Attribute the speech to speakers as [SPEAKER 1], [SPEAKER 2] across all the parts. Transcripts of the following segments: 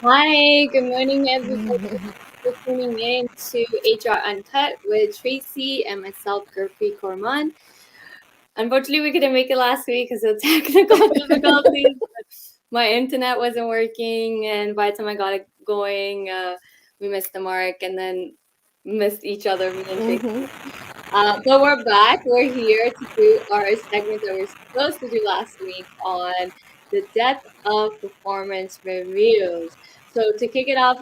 [SPEAKER 1] Hi, good morning, everybody. For tuning in to HR Uncut with Tracy and myself, Gurpreet Korman. Unfortunately, we couldn't make it last week because of technical difficulties. My internet wasn't working, and by the time I got it going, we missed the mark and then missed each other, me and Tracy.
[SPEAKER 2] Hmm.
[SPEAKER 1] But we're back. We're here to do our segment that we are supposed to do last week on the depth of performance reviews. So to kick it off,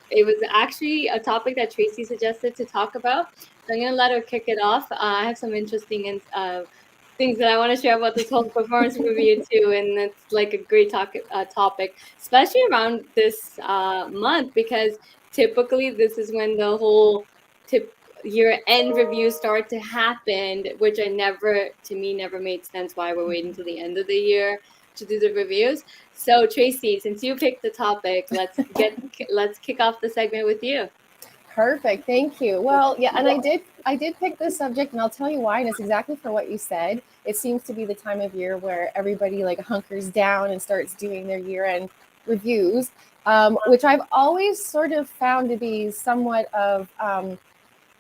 [SPEAKER 1] it was actually a topic that Tracy suggested to talk about. So I'm gonna let her kick it off. I have some interesting and things that I want to share about this whole performance review too, and it's like a great topic, especially around this month because typically this is when the whole tip year end reviews start to happen, which to me never made sense why we're waiting till the end of the year to do the reviews. So Tracy, since you picked the topic, let's kick off the segment with you.
[SPEAKER 2] Perfect. Thank you. Well, yeah, and I did pick this subject, and I'll tell you why. And it's exactly for what you said. It seems to be the time of year where everybody like hunkers down and starts doing their year-end reviews, which I've always sort of found to be somewhat of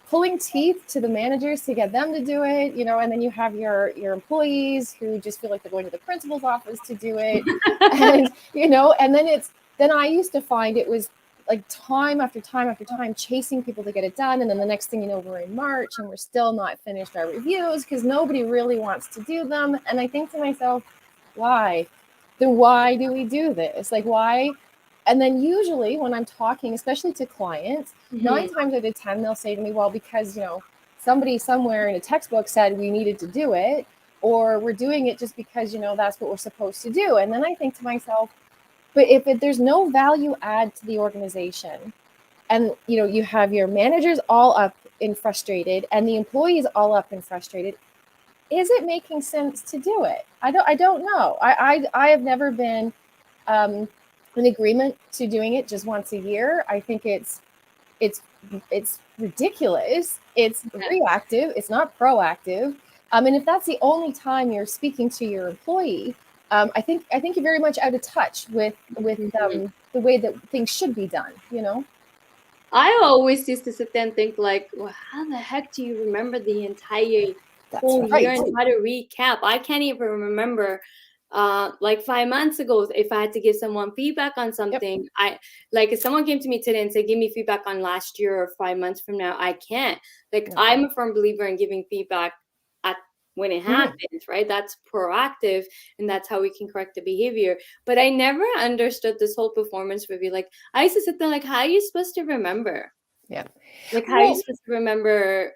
[SPEAKER 2] pulling teeth to the managers to get them to do it, and then you have your employees who just feel like they're going to the principal's office to do it. And and then I used to find it was like time after time after time chasing people to get it done, and then the next thing you know, we're in March and we're still not finished our reviews because nobody really wants to do them. And I think to myself, why? Then why do we do this? Like, why? And then usually when I'm talking, especially to clients,
[SPEAKER 1] Mhm.
[SPEAKER 2] 9 times out of 10, they'll say to me, well, because, somebody somewhere in a textbook said we needed to do it, or we're doing it just because, that's what we're supposed to do. And then I think to myself, but there's no value add to the organization, and, you have your managers all up and frustrated and the employees all up and frustrated, is it making sense to do it? I don't know. I have never been in agreement to doing it just once a year. I think it's it's ridiculous. It's
[SPEAKER 1] Yeah.
[SPEAKER 2] reactive. It's not proactive. And if that's the only time you're speaking to your employee, I think you're very much out of touch with
[SPEAKER 1] Mhm.
[SPEAKER 2] the way that things should be done.
[SPEAKER 1] I always used to sit there and think like, well, how the heck do you remember the entire
[SPEAKER 2] That's
[SPEAKER 1] whole year
[SPEAKER 2] right.
[SPEAKER 1] and try to recap? I can't even remember like 5 months ago if I had to give someone feedback on
[SPEAKER 2] Yep.
[SPEAKER 1] something. I like if someone came to me today and said, give me feedback on last year or 5 months from now, I can't. Like
[SPEAKER 2] No.
[SPEAKER 1] I'm a firm believer in giving feedback at when it
[SPEAKER 2] Mhm.
[SPEAKER 1] happens, right? That's proactive and that's how we can correct the behavior. But I never understood this whole performance review. Like I used to sit there like, how are you supposed to remember?
[SPEAKER 2] Yeah.
[SPEAKER 1] Like, how are you
[SPEAKER 2] Well,
[SPEAKER 1] supposed to remember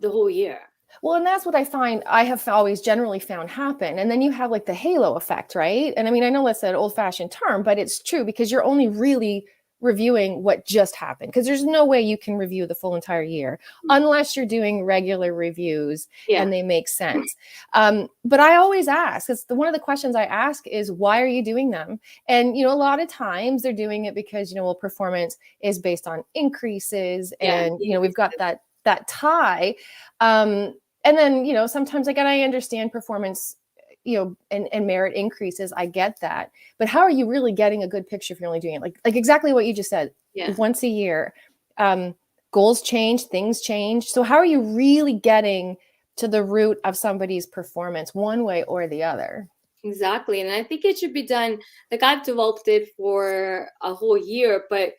[SPEAKER 1] the whole year?
[SPEAKER 2] Well, and that's what I have always generally found happen. And then you have like the halo effect, right? And I mean, I know that's an old fashioned term, but it's true because you're only really reviewing what just happened because there's no way you can review the full entire year unless you're doing regular reviews
[SPEAKER 1] Yeah.
[SPEAKER 2] and they make sense. But I always ask, it's one of the questions I ask is, why are you doing them? And, a lot of times they're doing it because, well, performance is based on increases
[SPEAKER 1] Yeah.
[SPEAKER 2] and, we've got that tie. Um, and then sometimes again I understand performance, and merit increases, I get that, but how are you really getting a good picture if you're only doing it like exactly what you just said,
[SPEAKER 1] Yeah.
[SPEAKER 2] once a year? um, Goals change, things change, so how are you really getting to the root of somebody's performance one way or the other?
[SPEAKER 1] Exactly. And I think it should be done like I've developed it for a whole year, but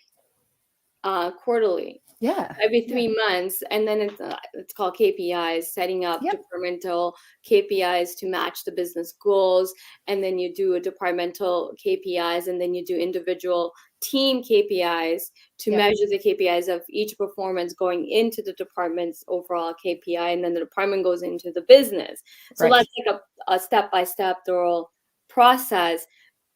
[SPEAKER 1] quarterly.
[SPEAKER 2] Yeah.
[SPEAKER 1] Every
[SPEAKER 2] Yeah.
[SPEAKER 1] 3 months, and then it's called KPIs, setting up
[SPEAKER 2] Yep.
[SPEAKER 1] departmental KPIs to match the business goals, and then you do a departmental KPIs, and then you do individual team KPIs to
[SPEAKER 2] Yep.
[SPEAKER 1] measure the KPIs of each performance going into the department's overall KPI, and then the department goes into the business. So
[SPEAKER 2] Right.
[SPEAKER 1] that's like a step-by-step thorough process.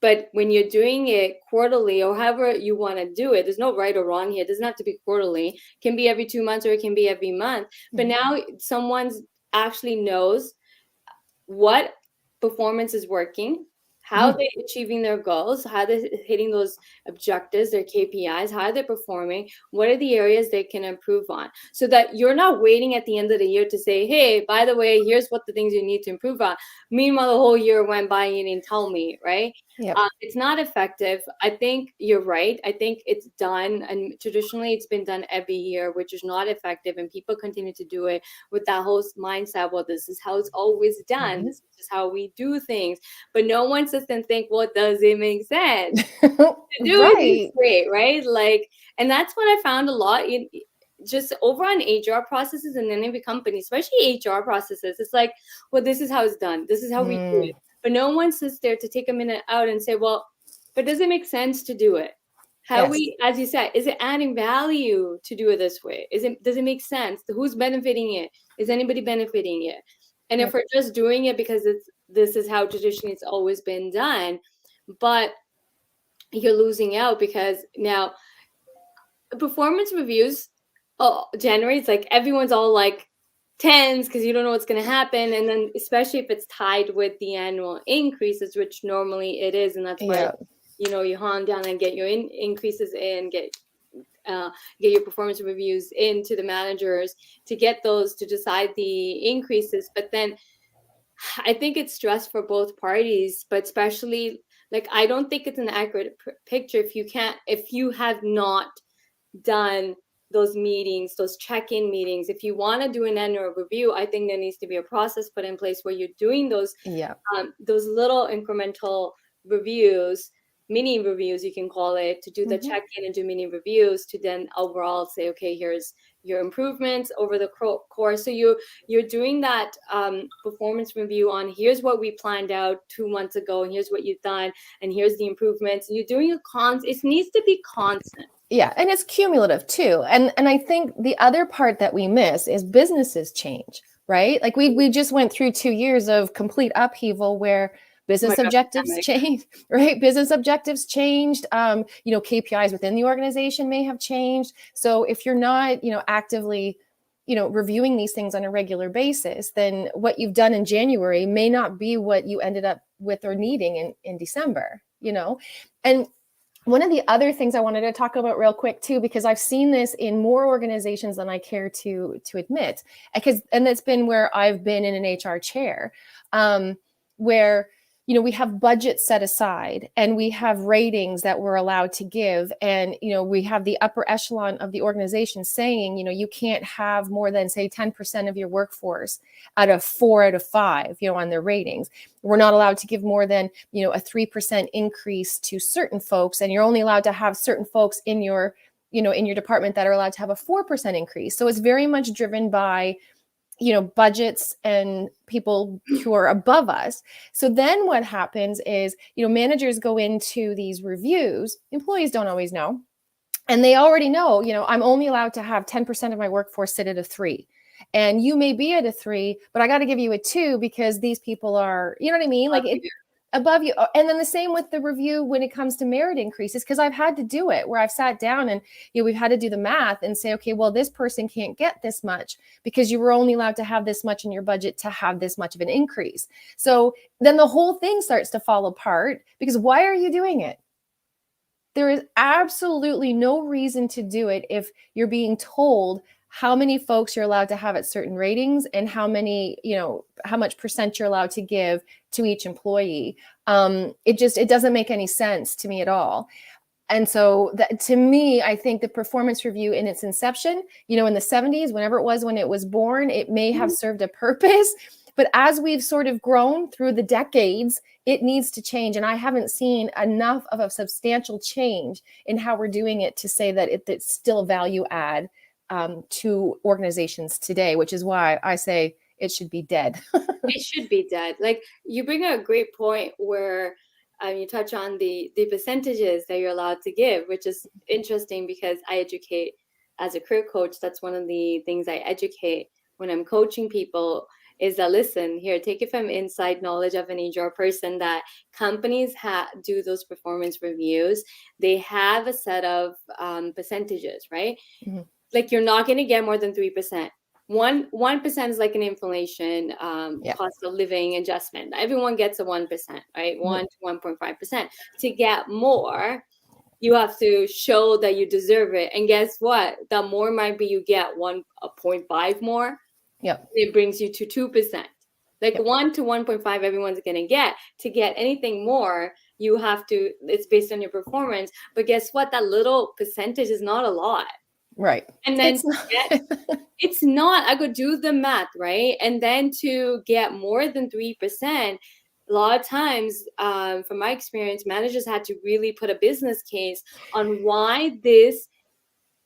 [SPEAKER 1] But when you're doing it quarterly or however you want to do it, there's no right or wrong here. It doesn't have to be quarterly. It can be every 2 months or it can be every month. But
[SPEAKER 2] Mhm.
[SPEAKER 1] now someone's actually knows what performance is working, how they achieving their goals, how they hitting those objectives, their KPIs, how are they performing, what are the areas they can improve on, so that you're not waiting at the end of the year to say, hey, by the way, here's what the things you need to improve on. Meanwhile, the whole year went by and you didn't tell me, right?
[SPEAKER 2] Yep.
[SPEAKER 1] It's not effective. I think you're right. I think it's done, and traditionally it's been done every year, which is not effective. And people continue to do it with that whole mindset. Well, this is how it's always done. This is just how we do things. But no one sits and think, well, does it make sense to do it this
[SPEAKER 2] Right.
[SPEAKER 1] way, right? Like, and that's what I found a lot in just over on HR processes and then every company, especially HR processes. It's like, well, this is how it's done. This is how we do it. But no one sits there to take a minute out and say, well, but does it make sense to do it? How
[SPEAKER 2] Yes.
[SPEAKER 1] we, as you said, is it adding value to do it this way? Does it make sense? Who's benefiting it? Is anybody benefiting it? And if we're just doing it because this is how traditionally it's always been done, but you're losing out because now performance reviews, January, it's like everyone's all like tens because you don't know what's going to happen. And then especially if it's tied with the annual increases, which normally it is. And that's why, you hunt down and get your increases in, get your performance reviews into the managers to get those to decide the increases. But then I think it's stress for both parties, but especially like, I don't think it's an accurate picture if you have not done those meetings, those check-in meetings. If you want to do an annual review, I think there needs to be a process put in place where you're doing those little incremental reviews, mini reviews, you can call it, to do the check-in and do mini reviews to then overall say, okay, here's your improvements over the course. So you're doing that performance review on, here's what we planned out 2 months ago, and here's what you've done, and here's the improvements. And you're doing it needs to be constant.
[SPEAKER 2] Yeah, and it's cumulative too. And I think the other part that we miss is businesses change, right? Like we just went through 2 years of complete upheaval where business objectives changed, right? Business objectives changed. KPIs within the organization may have changed. So if you're not, actively, reviewing these things on a regular basis, then what you've done in January may not be what you ended up with or needing in December, And one of the other things I wanted to talk about real quick too, because I've seen this in more organizations than I care to admit, and that's been where I've been in an HR chair, where we have budgets set aside and we have ratings that we're allowed to give, and we have the upper echelon of the organization saying you can't have more than say 10% of your workforce out of 4 out of 5 on their ratings. We're not allowed to give more than a 3% increase to certain folks, and you're only allowed to have certain folks in your in your department that are allowed to have a 4% increase. So it's very much driven by budgets and people who are above us. So then what happens is, managers go into these reviews, employees don't always know, and they already know, I'm only allowed to have 10% of my workforce sit at a 3. And you may be at a 3, but I got to give you a 2 because these people are, you know what I mean? Like above you. And then the same with the review when it comes to merit increases, because I've had to do it where I've sat down and we've had to do the math and say, okay, well, this person can't get this much because you were only allowed to have this much in your budget to have this much of an increase. So then the whole thing starts to fall apart, because why are you doing it? There is absolutely no reason to do it if you're being told how many folks you're allowed to have at certain ratings and how many, how much percent you're allowed to give to each employee. It doesn't make any sense to me at all. And so to me, I think the performance review in its inception, in the 70s, whenever it was when it was born, it may have served a purpose. But as we've sort of grown through the decades, it needs to change. And I haven't seen enough of a substantial change in how we're doing it to say that it's still value add to organizations today, which is why I say it should be dead.
[SPEAKER 1] It should be dead. Like, you bring a great point where you touch on the percentages that you're allowed to give, which is interesting because I educate as a career coach. That's one of the things I educate when I'm coaching people, is that, listen, here, take it from inside knowledge of an HR person, that companies do those performance reviews. They have a set of percentages, right? Mm-hmm. Like, you're not going to get more than 3%. 1% is like an inflation
[SPEAKER 2] Yeah.
[SPEAKER 1] cost of living adjustment. Everyone gets a 1%, right? 1 to 1.5%. To get more, you have to show that you deserve it. And guess what? The more maybe you get 1.5 more,
[SPEAKER 2] Yep.
[SPEAKER 1] it brings you to 2%. Like
[SPEAKER 2] Yep.
[SPEAKER 1] 1 to 1.5, everyone's going to get. To get anything more, you have to, it's based on your performance. But guess what? That little percentage is not a lot.
[SPEAKER 2] Right.
[SPEAKER 1] And then
[SPEAKER 2] It's not.
[SPEAKER 1] it's not, I could do the math, right? And then to get more than 3%, a lot of times, from my experience, managers had to really put a business case on why this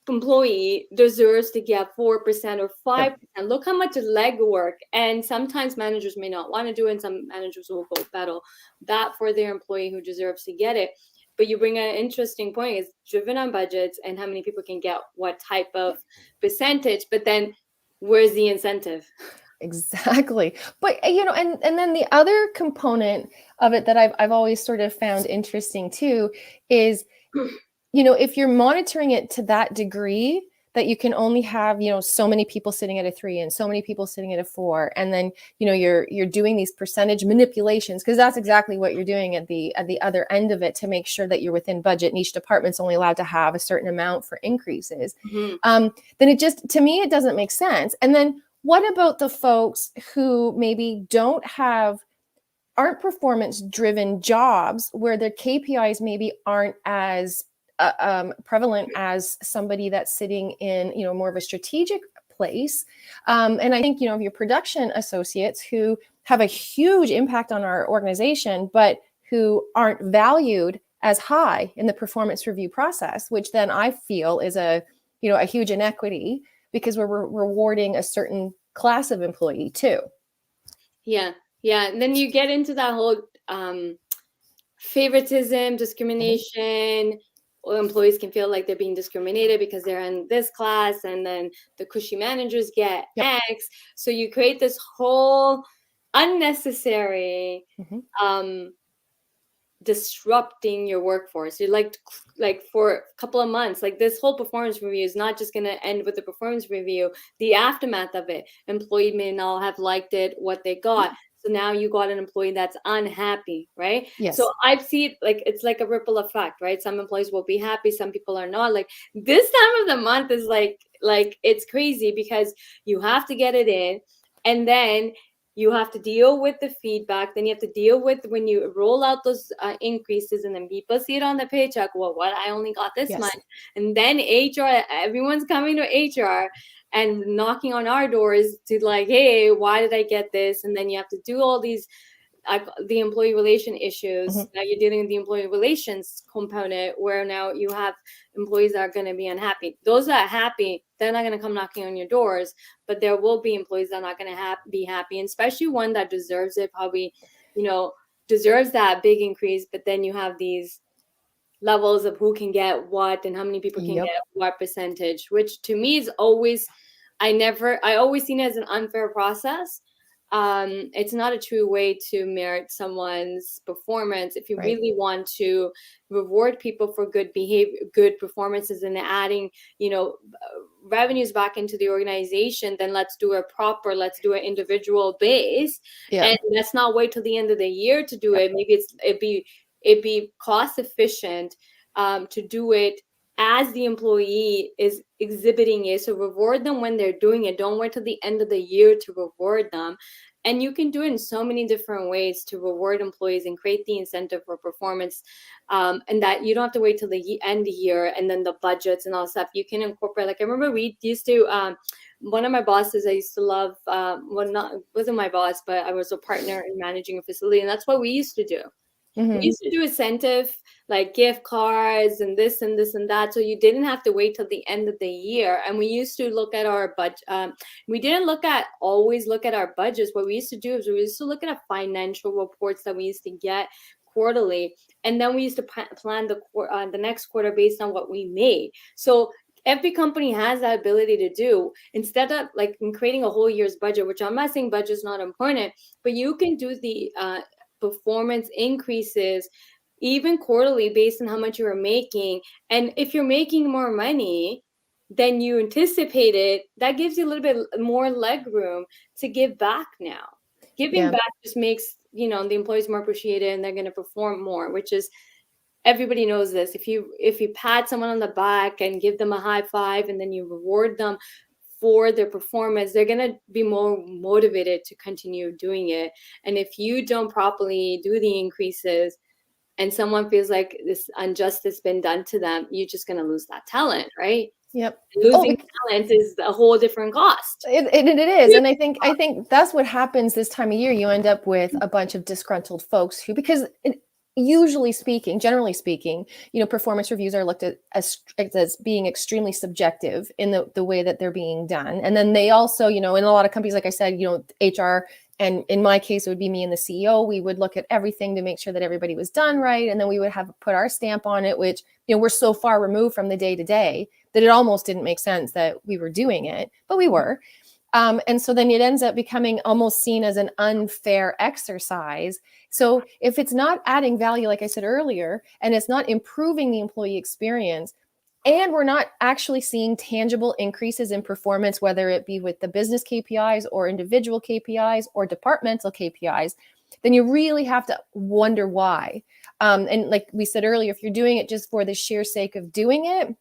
[SPEAKER 1] employee deserves to get 4% or 5%.
[SPEAKER 2] Yep.
[SPEAKER 1] Look how much legwork. And sometimes managers may not want to do it, and some managers will go battle that for their employee who deserves to get it. But you bring an interesting point, is driven on budgets and how many people can get what type of percentage, but then where's the incentive?
[SPEAKER 2] Exactly. But and then the other component of it that I've always sort of found interesting too is, if you're monitoring it to that degree that you can only have, so many people sitting at a 3 and so many people sitting at a 4, and then, you're doing these percentage manipulations, because that's exactly what you're doing at the other end of it, to make sure that you're within budget and each department's only allowed to have a certain amount for increases. Then it just, to me, it doesn't make sense. And then what about the folks who maybe aren't performance driven jobs, where their KPIs maybe aren't as prevalent as somebody that's sitting in, more of a strategic place? And I think, your production associates who have a huge impact on our organization, but who aren't valued as high in the performance review process, which then I feel is a huge inequity, because we're rewarding a certain class of employee too.
[SPEAKER 1] Yeah. And then you get into that whole favoritism, discrimination. Or employees can feel like they're being discriminated because they're in this class, and then the cushy managers get X. So you create this whole unnecessary disrupting your workforce. You're like for a couple of months, like this whole performance review is not just going to end with the performance review. The aftermath of it, employee may not have liked it, what they got. So now you got an employee that's unhappy, right?
[SPEAKER 2] Yes.
[SPEAKER 1] So I see it like it's like a ripple effect, right? Some employees will be happy, some people are not. Like this time of the month is like it's crazy, because you have to get it in, and then you have to deal with the feedback. Then you have to deal with when you roll out those increases, and then people see it on the paycheck. Well, what, I only got this much. And then HR, everyone's coming to HR and knocking on our doors to like, hey, why did I get this? And then you have to do all these the employee relation issues. Now you're dealing with the employee relations component, where now you have employees that are going to be unhappy. Those that are happy, they're not going to come knocking on your doors, but there will be employees that are not going to be happy, and especially one that deserves it, probably, deserves that big increase. But then you have these levels of who can get what and how many people can get what percentage, which to me is always, I always seen it as an unfair process. It's not a true way to merit someone's performance. If you really want to reward people for good behavior, good performances, and adding, revenues back into the organization, then let's do let's do an individual base. And let's not wait till the end of the year to do it. Maybe it'd be cost efficient to do it as the employee is exhibiting it. So reward them when they're doing it. Don't wait till the end of the year to reward them. And you can do it in so many different ways to reward employees and create the incentive for performance. And that you don't have to wait till the end of the year and then the budgets and all stuff. You can incorporate, like I remember we used to, one of my bosses I used to love, wasn't my boss, but I was a partner in managing a facility. And that's what we used to do. We used to do incentive, like gift cards and this and this and that. So you didn't have to wait till the end of the year. And we used to look at our budget. We didn't always look at our budgets. What we used to do is we used to look at our financial reports that we used to get quarterly. And then we used to plan the next quarter based on what we made. So every company has that ability to do, instead of like in creating a whole year's budget, which I'm not saying budget is not important, but you can do the performance increases even quarterly based on how much you are making. And if you're making more money, than you anticipated, that gives you a little bit more leg room to give back now. Giving back just makes, the employees more appreciated, and they're going to perform more, which is, everybody knows this. If you pat someone on the back and give them a high five, and then you reward them for their performance, they're going to be more motivated to continue doing it. And if you don't properly do the increases and someone feels like this injustice been done to them, you're just going to lose that talent, right?
[SPEAKER 2] Yep.
[SPEAKER 1] Losing talent is a whole different cost.
[SPEAKER 2] It is. And I think that's what happens this time of year. You end up with a bunch of disgruntled folks who, because usually speaking, generally speaking, performance reviews are looked at as being extremely subjective in the way that they're being done. And then they also, in a lot of companies, like I said, HR, and in my case, it would be me and the CEO. We would look at everything to make sure that everybody was done right. And then we would have put our stamp on it, which, we're so far removed from the day to day that it almost didn't make sense that we were doing it, but we were. And so then it ends up becoming almost seen as an unfair exercise. So if it's not adding value, like I said earlier, and it's not improving the employee experience, and we're not actually seeing tangible increases in performance, whether it be with the business KPIs or individual KPIs or departmental KPIs, then you really have to wonder why. And like we said earlier, if you're doing it just for the sheer sake of doing it,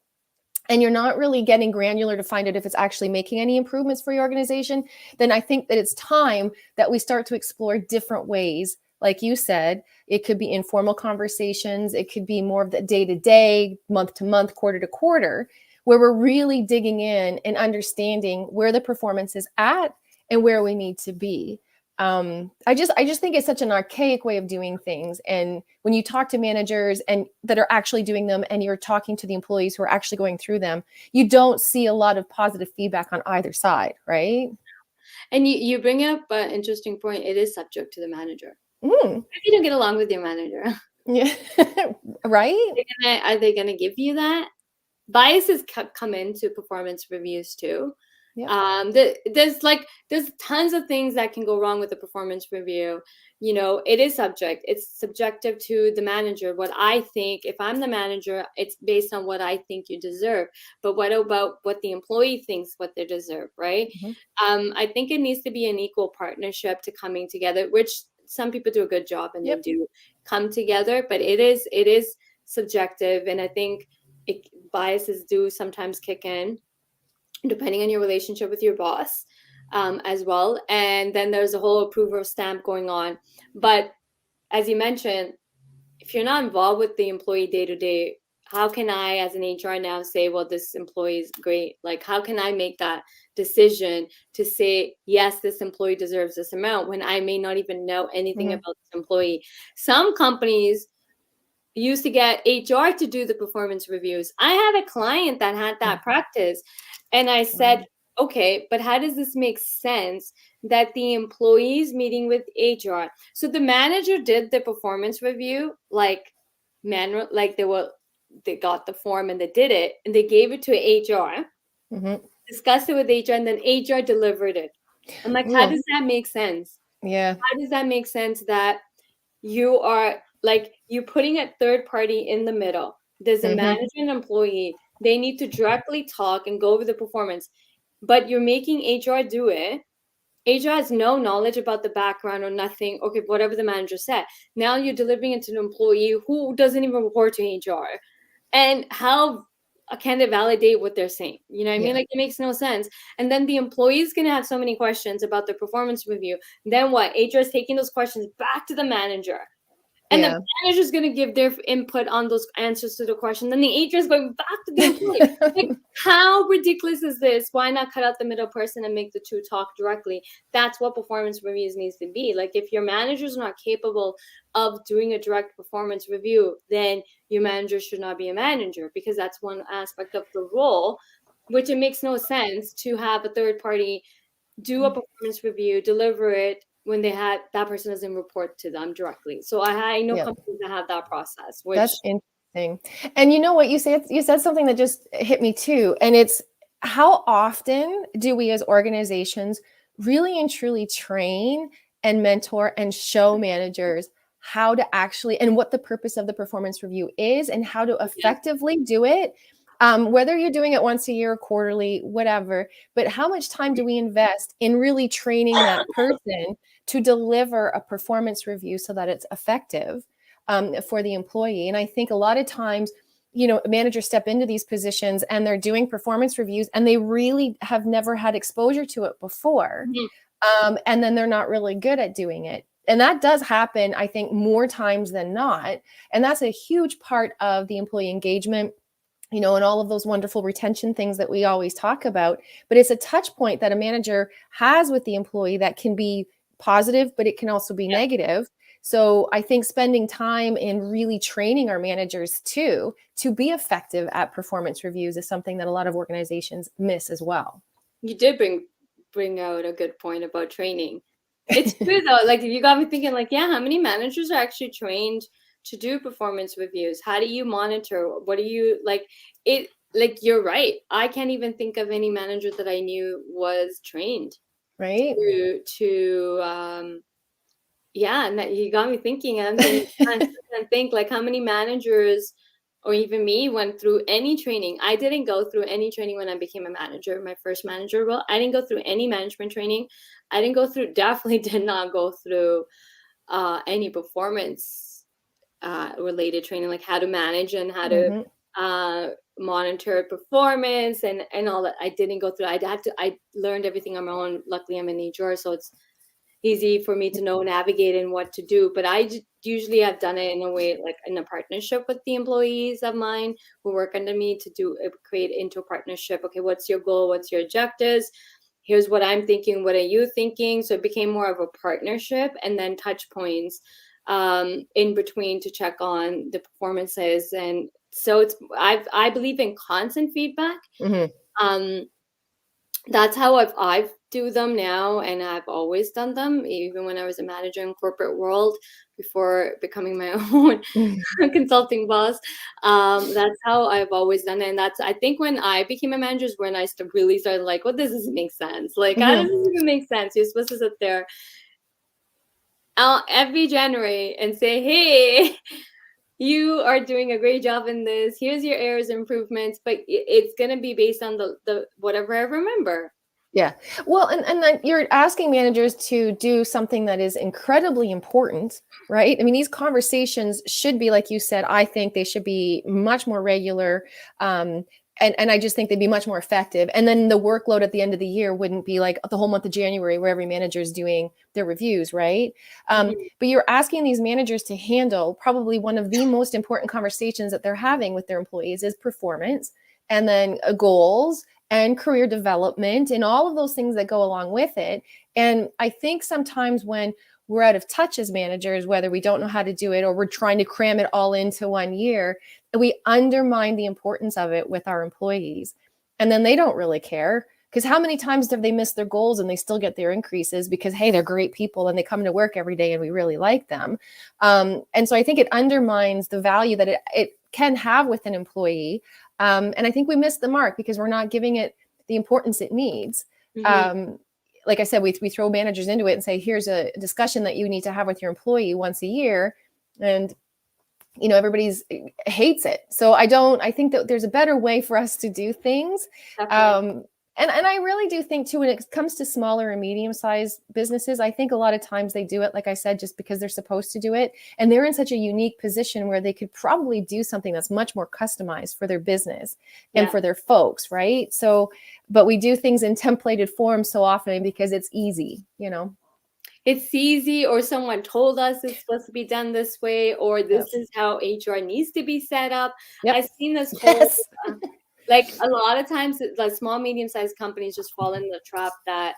[SPEAKER 2] and you're not really getting granular to find out if it's actually making any improvements for your organization, then I think that it's time that we start to explore different ways. Like you said, it could be informal conversations. It could be more of the day-to-day, month-to-month, quarter-to-quarter, where we're really digging in and understanding where the performance is at and where we need to be. I just think it's such an archaic way of doing things. And when you talk to managers and that are actually doing them, and you're talking to the employees who are actually going through them, you don't see a lot of positive feedback on either side, right?
[SPEAKER 1] And you bring up an interesting point. It is subject to the manager.
[SPEAKER 2] Mm.
[SPEAKER 1] If you don't get along with your manager,
[SPEAKER 2] yeah, right?
[SPEAKER 1] Are they gonna give you that? Biases come into performance reviews too. Yeah. There's tons of things that can go wrong with the performance review. It's subjective to the manager. What I think, if I'm the manager, it's based on what I think you deserve. But what about what the employee thinks what they deserve, right? Mm-hmm. I think it needs to be an equal partnership to coming together, which some people do a good job, and they do come together, but it is subjective. And I think biases do sometimes kick in, depending on your relationship with your boss, as well. And then there's a whole approval stamp going on. But as you mentioned, if you're not involved with the employee day to day, how can I, as an HR now, say, well, this employee is great? Like, how can I make that decision to say, yes, this employee deserves this amount, when I may not even know anything about this employee? Some companies used to get HR to do the performance reviews. I had a client that had that practice. And I said, okay, but how does this make sense that the employees meeting with HR? So the manager did the performance review, like manual, like they got the form and they did it, and they gave it to HR, discussed it with HR, and then HR delivered it. I'm like, how does that make sense?
[SPEAKER 2] Yeah.
[SPEAKER 1] How does that make sense that you are like, you're putting a third party in the middle? There's a manager and employee. They need to directly talk and go over the performance, but you're making HR do it. HR has no knowledge about the background or nothing. Okay, whatever the manager said. Now you're delivering it to an employee who doesn't even report to HR. And how can they validate what they're saying? You know what I mean? Like, it makes no sense. And then the employee is going to have so many questions about the performance review. Then what? HR is taking those questions back to the manager. And the manager is going to give their input on those answers to the question. Then the HR is going back to the employee. Like, how ridiculous is this? Why not cut out the middle person and make the two talk directly? That's what performance reviews needs to be. Like, if your manager is not capable of doing a direct performance review, then your manager should not be a manager, because that's one aspect of the role, which it makes no sense to have a third party do a performance review, deliver it, when that person doesn't report to them directly. So I know companies that have that process. Which...
[SPEAKER 2] That's interesting. And you know what you said? You said something that just hit me too. And it's, how often do we as organizations really and truly train and mentor and show managers how to actually, and what the purpose of the performance review is, and how to effectively do it? Whether you're doing it once a year, quarterly, whatever, but how much time do we invest in really training that person to deliver a performance review so that it's effective for the employee? And I think a lot of times, managers step into these positions and they're doing performance reviews and they really have never had exposure to it before. And then they're not really good at doing it. And that does happen, I think, more times than not. And that's a huge part of the employee engagement, and all of those wonderful retention things that we always talk about. But it's a touch point that a manager has with the employee that can be positive, but it can also be negative. So I think spending time in really training our managers to be effective at performance reviews is something that a lot of organizations miss as well.
[SPEAKER 1] You did bring out a good point about training. It's true though. Like you got me thinking, like, yeah, how many managers are actually trained to do performance reviews? How do you monitor? What do you like? It like you're right. I can't even think of any manager that I knew was trained.
[SPEAKER 2] Right.
[SPEAKER 1] Yeah, and that you got me thinking. I'm trying to think like how many managers or even me went through any training. I didn't go through any training when I became a manager, my first manager role. I didn't go through any management training. Definitely did not go through any performance related training, like how to manage and how to monitor performance and all that. I didn't go through. I learned everything on my own. Luckily, I'm in HR, so it's easy for me to know, navigate, and what to do. But I usually have done it in a way, like in a partnership with the employees of mine who work under me to create into a partnership. Okay, what's your goal? What's your objectives? Here's what I'm thinking. What are you thinking? So it became more of a partnership, and then touch points in between to check on the performances. And so I believe in constant feedback. That's how I've do them now, and I've always done them, even when I was a manager in corporate world before becoming my own consulting boss. That's how I've always done it, and that's I think when I became a manager is when I really started like, well, this doesn't make sense. Like, how does this even make sense? You're supposed to sit there every January and say, hey, you are doing a great job in this. Here's your errors, improvements, but it's going to be based on the whatever I remember.
[SPEAKER 2] Yeah. Well, and then you're asking managers to do something that is incredibly important, right? I mean, these conversations should be, like you said, I think they should be much more regular. And I just think they'd be much more effective. And then the workload at the end of the year wouldn't be like the whole month of January where every manager is doing their reviews, right? But you're asking these managers to handle probably one of the most important conversations that they're having with their employees is performance, and then goals and career development and all of those things that go along with it. And I think sometimes when we're out of touch as managers, whether we don't know how to do it or we're trying to cram it all into 1 year, we undermine the importance of it with our employees. And then they don't really care, because how many times have they missed their goals and they still get their increases because, hey, they're great people and they come to work every day and we really like them. And so I think it undermines the value that it can have with an employee. And I think we miss the mark because we're not giving it the importance it needs. Like I said, we throw managers into it and say, here's a discussion that you need to have with your employee once a year. And, everybody's hates it. So I think that there's a better way for us to do things. And I really do think too, when it comes to smaller and medium-sized businesses, I think a lot of times they do it, like I said, just because they're supposed to do it. And they're in such a unique position where they could probably do something that's much more customized for their business and for their folks, right? So, but we do things in templated form so often because it's easy,
[SPEAKER 1] It's easy, or someone told us it's supposed to be done this way, or this is how HR needs to be set up. I've seen this whole... Like a lot of times, the small, medium-sized companies just fall in the trap that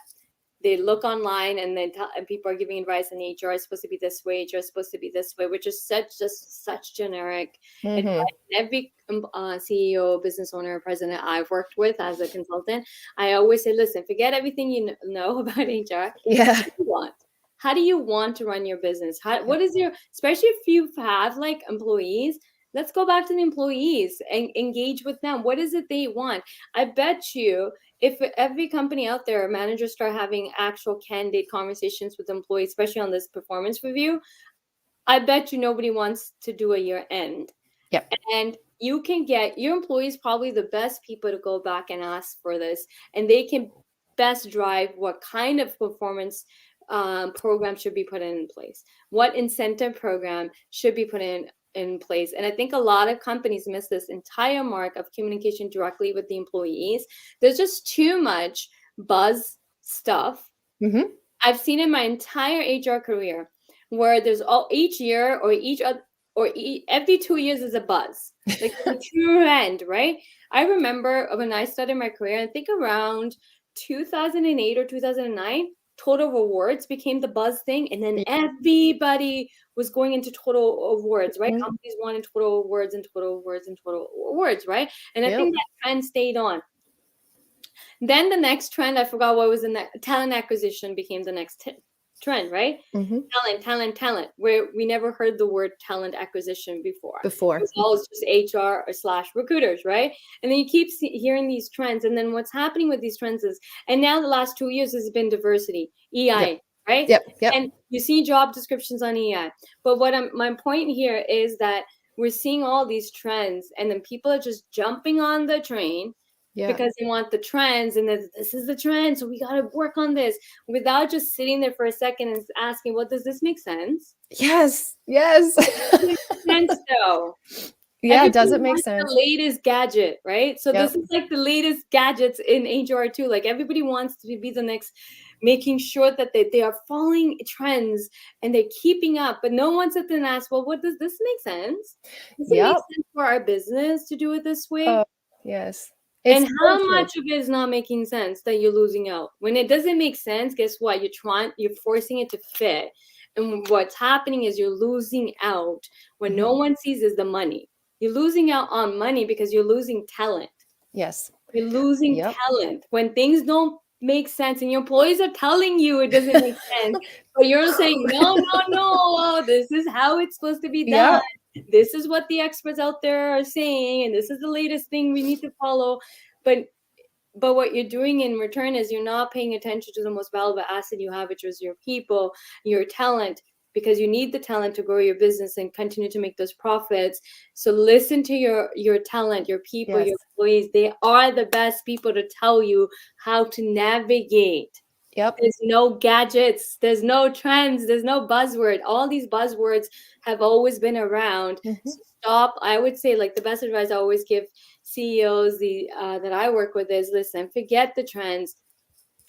[SPEAKER 1] they look online and then and people are giving advice, and HR is supposed to be this way, HR is supposed to be this way, which is such generic advice. Every CEO, business owner, president I've worked with as a consultant, I always say, listen, forget everything you know about HR.
[SPEAKER 2] Yeah.
[SPEAKER 1] What do you want? How do you want to run your business? What is your, especially if you have like employees, let's go back to the employees and engage with them. What is it they want? I bet you if every company out there, managers start having actual candid conversations with employees, especially on this performance review, I bet you nobody wants to do a year end.
[SPEAKER 2] Yep.
[SPEAKER 1] And you can get your employees probably the best people to go back and ask for this, and they can best drive what kind of performance program should be put in place, what incentive program should be put in place. And I think a lot of companies miss this entire mark of communication directly with the employees. There's just too much buzz stuff.
[SPEAKER 2] Mm-hmm.
[SPEAKER 1] I've seen in my entire HR career where there's each year or every 2 years is a buzz, like a trend, right? I remember when I started my career, I think around 2008 or 2009, total rewards became the buzz thing, and then everybody was going into total awards, right?
[SPEAKER 2] Mhm.
[SPEAKER 1] Companies wanted total awards and total awards and total awards, right? And I
[SPEAKER 2] Yep.
[SPEAKER 1] think that trend stayed on. Then the next trend, I forgot what was the next. Talent acquisition became the next trend, right?
[SPEAKER 2] Mm-hmm.
[SPEAKER 1] Talent, where we never heard the word talent acquisition before.
[SPEAKER 2] Before.
[SPEAKER 1] It was always just HR or / recruiters, right? And then you keep hearing these trends. And then what's happening with these trends is, and now the last 2 years has been diversity, EI,
[SPEAKER 2] Yep.
[SPEAKER 1] right?
[SPEAKER 2] Yep. Yep.
[SPEAKER 1] And you see job descriptions on EI. But my point here is that we're seeing all these trends, and then people are just jumping on the train.
[SPEAKER 2] Yeah.
[SPEAKER 1] Because they want the trends, and this is the trend, so we got to work on this without just sitting there for a second and asking, well, does this make sense?
[SPEAKER 2] Yes. Yes.
[SPEAKER 1] Sense though.
[SPEAKER 2] Yeah, does it
[SPEAKER 1] Everybody
[SPEAKER 2] make
[SPEAKER 1] wants
[SPEAKER 2] sense?
[SPEAKER 1] the latest gadget, right? So
[SPEAKER 2] Yep.
[SPEAKER 1] this is like the latest gadgets in HR too. Like everybody wants to be the next, making sure that they are following trends and they're keeping up, but no one sits and asks, well, what does this make sense? Does it make
[SPEAKER 2] Yep.
[SPEAKER 1] sense for our business to do it this way?
[SPEAKER 2] Yes.
[SPEAKER 1] And
[SPEAKER 2] It's
[SPEAKER 1] how
[SPEAKER 2] so true.
[SPEAKER 1] much of it is not making sense that you're losing out? When it doesn't make sense, guess what? You're forcing it to fit. And what's happening is you're losing out. When no one sees is the money. You're losing out on money because you're losing talent.
[SPEAKER 2] Yes.
[SPEAKER 1] You're losing
[SPEAKER 2] Yep.
[SPEAKER 1] talent. When things don't make sense and your employees are telling you it doesn't make sense, but you're saying, no, this is how it's supposed to be done.
[SPEAKER 2] Yep.
[SPEAKER 1] This is what the experts out there are saying, and this is the latest thing we need to follow. But what you're doing in return is you're not paying attention to the most valuable asset you have, which is your people, your talent, because you need the talent to grow your business and continue to make those profits. So listen to your talent, your people,
[SPEAKER 2] Yes.
[SPEAKER 1] your employees. They are the best people to tell you how to navigate.
[SPEAKER 2] Yep.
[SPEAKER 1] There's no gadgets, there's no trends, there's no buzzword. All these buzzwords have always been around. So stop. I would say, like, the best advice I always give CEOs that I work with is, listen, forget the trends.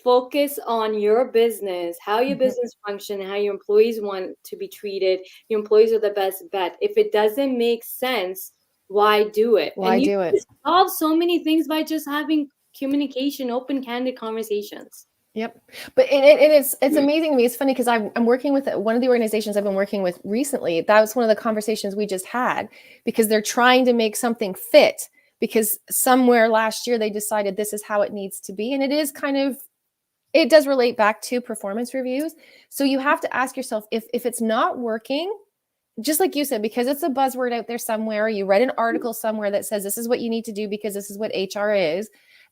[SPEAKER 1] Focus on your business, how your business function, how your employees want to be treated. Your employees are the best bet. If it doesn't make sense, why do it?
[SPEAKER 2] Why
[SPEAKER 1] and you
[SPEAKER 2] do
[SPEAKER 1] can
[SPEAKER 2] it?
[SPEAKER 1] solve so many things by just having communication, open, candid conversations.
[SPEAKER 2] Yep. But it's amazing to me. It's funny because I'm working with one of the organizations I've been working with recently. That was one of the conversations we just had, because they're trying to make something fit, because somewhere last year they decided this is how it needs to be. And it is kind of, it does relate back to performance reviews. So you have to ask yourself, if it's not working, just like you said, because it's a buzzword out there somewhere, you read an article somewhere that says this is what you need to do because this is what HR is,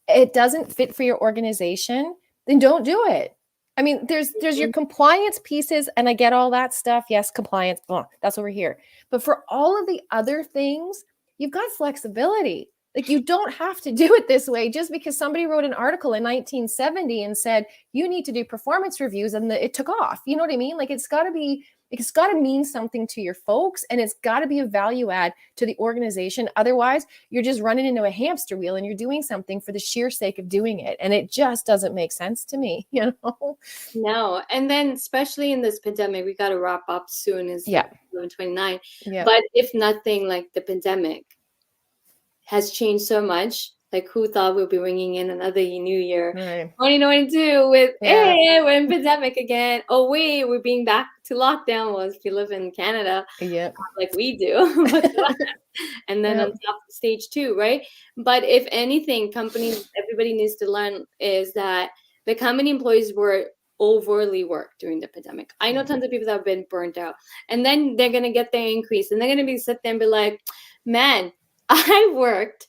[SPEAKER 2] it doesn't fit for your organization, then don't do it. I mean, there's your compliance pieces, and I get all that stuff. Yes, compliance, that's over here. But for all of the other things, you've got flexibility. Like, you don't have to do it this way just because somebody wrote an article in 1970 and said you need to do performance reviews, and it took off. You know what I mean? Like, it's got to mean something to your folks, and it's got to be a value add to the organization. Otherwise, you're just running into a hamster wheel and you're doing something for the sheer sake of doing it. And it just doesn't make sense to me, you know?
[SPEAKER 1] No. And then, especially in this pandemic, we got to wrap up soon. Is 29.
[SPEAKER 2] Yeah.
[SPEAKER 1] But if nothing, like, the pandemic has changed so much. Like, who thought we'll be ringing in another new year,
[SPEAKER 2] Right.
[SPEAKER 1] 2022, with, hey, we're in pandemic again. Oh, wait, we're being back to lockdown. Well, if you live in Canada, like we do. And then on top of stage 2, right? But if anything, everybody needs to learn is that the company employees were overly worked during the pandemic. I know tons of people that have been burnt out. And then they're going to get their increase. And they're going to sit there and be like, man, I worked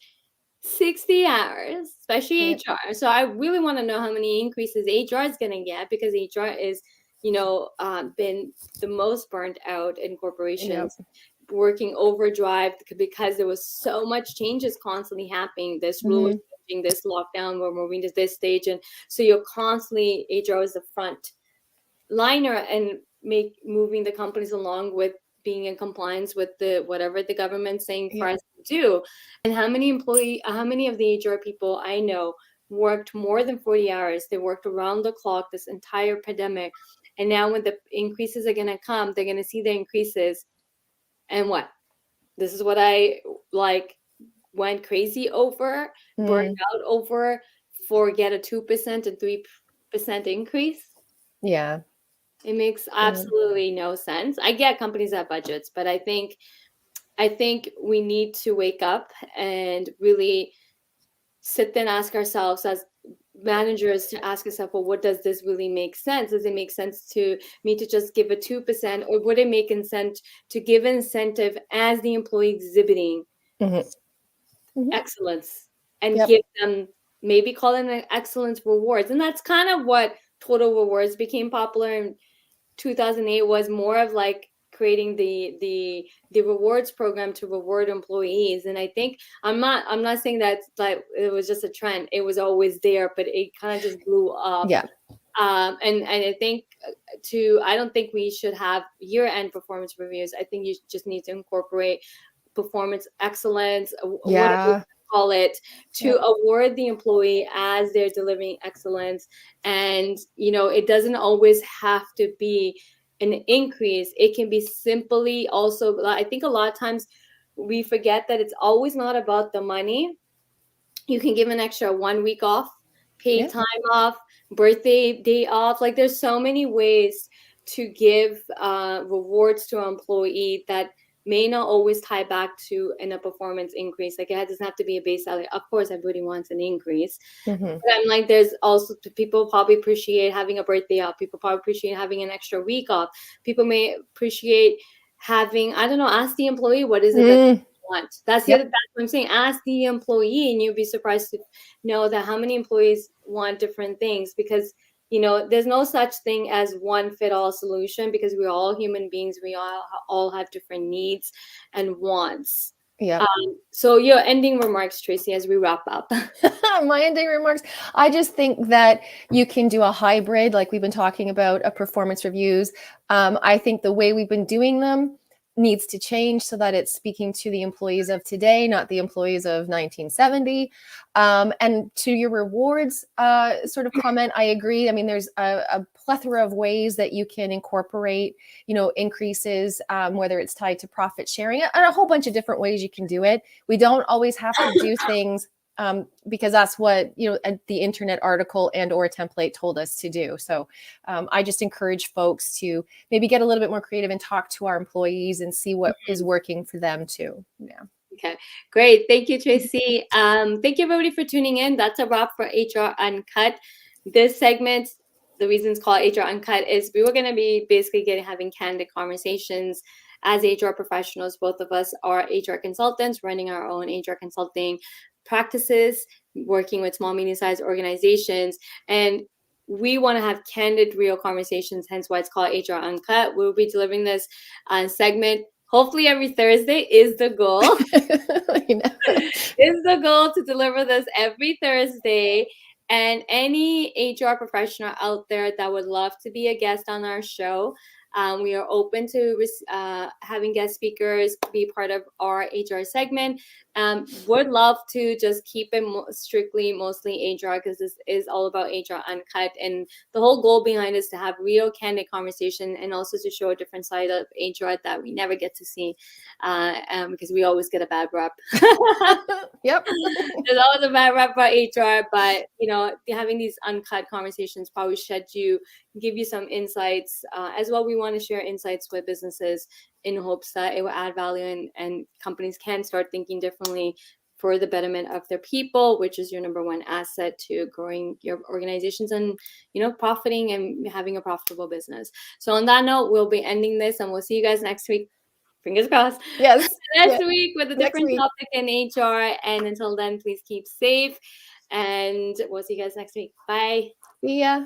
[SPEAKER 1] 60 hours, especially HR. So I really want to know how many increases HR is going to get, because HR is, been the most burnt out in corporations. working overdrive because there was so much changes constantly happening. This rule is changing, this lockdown, we're moving to this stage. And so you're constantly, HR is the front liner and moving the companies along with being in compliance with the whatever the government's saying for us to do. And how many of the HR people I know worked more than 40 hours? They worked around the clock this entire pandemic. And now when the increases are going to come, they're going to see the increases. And what? This is what I went crazy over, burned out over, forget a 2% and 3% increase.
[SPEAKER 2] Yeah.
[SPEAKER 1] It makes absolutely no sense. I get companies have budgets, but I think we need to wake up and really sit there and ask ourselves as managers to ask ourselves, well, what does this really make sense? Does it make sense to me to just give a 2%, or would it make sense to give an incentive as the employee exhibiting excellence and give them, maybe call it an excellence rewards? And that's kind of what Total Rewards became popular in 2008, was more of like creating the rewards program to reward employees. And I think I'm not saying that it was just a trend. It was always there, but it kind of just blew up.
[SPEAKER 2] Yeah.
[SPEAKER 1] And I think I don't think we should have year-end performance reviews. I think you just need to incorporate performance excellence, whatever you call it, to award the employee as they're delivering excellence. And it doesn't always have to be an increase. It can be simply also, I think a lot of times we forget that it's always not about the money. You can give an extra 1 week off, paid time off, birthday day off. Like, there's so many ways to give rewards to an employee that may not always tie back to a performance increase. Like, it doesn't have to be a base salary. Of course, everybody wants an increase. But I'm like, there's also people probably appreciate having a birthday off. People probably appreciate having an extra week off. People may appreciate having, I don't know, ask the employee, what is it that they want? That's what I'm saying. Ask the employee, and you'll be surprised to know that how many employees want different things, because there's no such thing as one fit all solution, because we're all human beings. We all have different needs and wants.
[SPEAKER 2] Yeah.
[SPEAKER 1] So your ending remarks, Tracy, as we wrap up.
[SPEAKER 2] My ending remarks. I just think that you can do a hybrid, like we've been talking about, of performance reviews. I think the way we've been doing them needs to change so that it's speaking to the employees of today, not the employees of 1970. And to your rewards sort of comment, I agree. I mean, there's a plethora of ways that you can incorporate, increases, whether it's tied to profit sharing, and a whole bunch of different ways you can do it. We don't always have to do things because that's what the internet article and or template told us to do. So I just encourage folks to maybe get a little bit more creative and talk to our employees and see what is working for them too. Yeah.
[SPEAKER 1] Okay, great. Thank you, Tracy. Thank you, everybody, for tuning in. That's a wrap for HR Uncut. This segment, the reason it's called HR Uncut, is we were going to be basically having candid conversations. As HR professionals, both of us are HR consultants running our own HR consulting practices, working with small, medium-sized organizations. And we want to have candid, real conversations, hence why it's called HR Uncut. We'll be delivering this segment hopefully every Thursday is the goal. Is the goal to deliver this every Thursday. And any HR professional out there that would love to be a guest on our show, we are open to having guest speakers be part of our HR segment. Would love to just keep it strictly mostly HR, because this is all about HR Uncut. And the whole goal behind is to have real candid conversation, and also to show a different side of HR that we never get to see, because we always get a bad rep.
[SPEAKER 2] Yep.
[SPEAKER 1] There's always a bad rep for HR, but having these uncut conversations probably give you some insights as well. We want to share insights with businesses in hopes that it will add value, and companies can start thinking differently for the betterment of their people, which is your number one asset to growing your organizations and profiting and having a profitable business. So on that note, we'll be ending this, and we'll see you guys next week. Fingers crossed.
[SPEAKER 2] Yes.
[SPEAKER 1] Next week with a different topic in HR. And until then, please keep safe, and we'll see you guys next week. Bye.
[SPEAKER 2] See ya.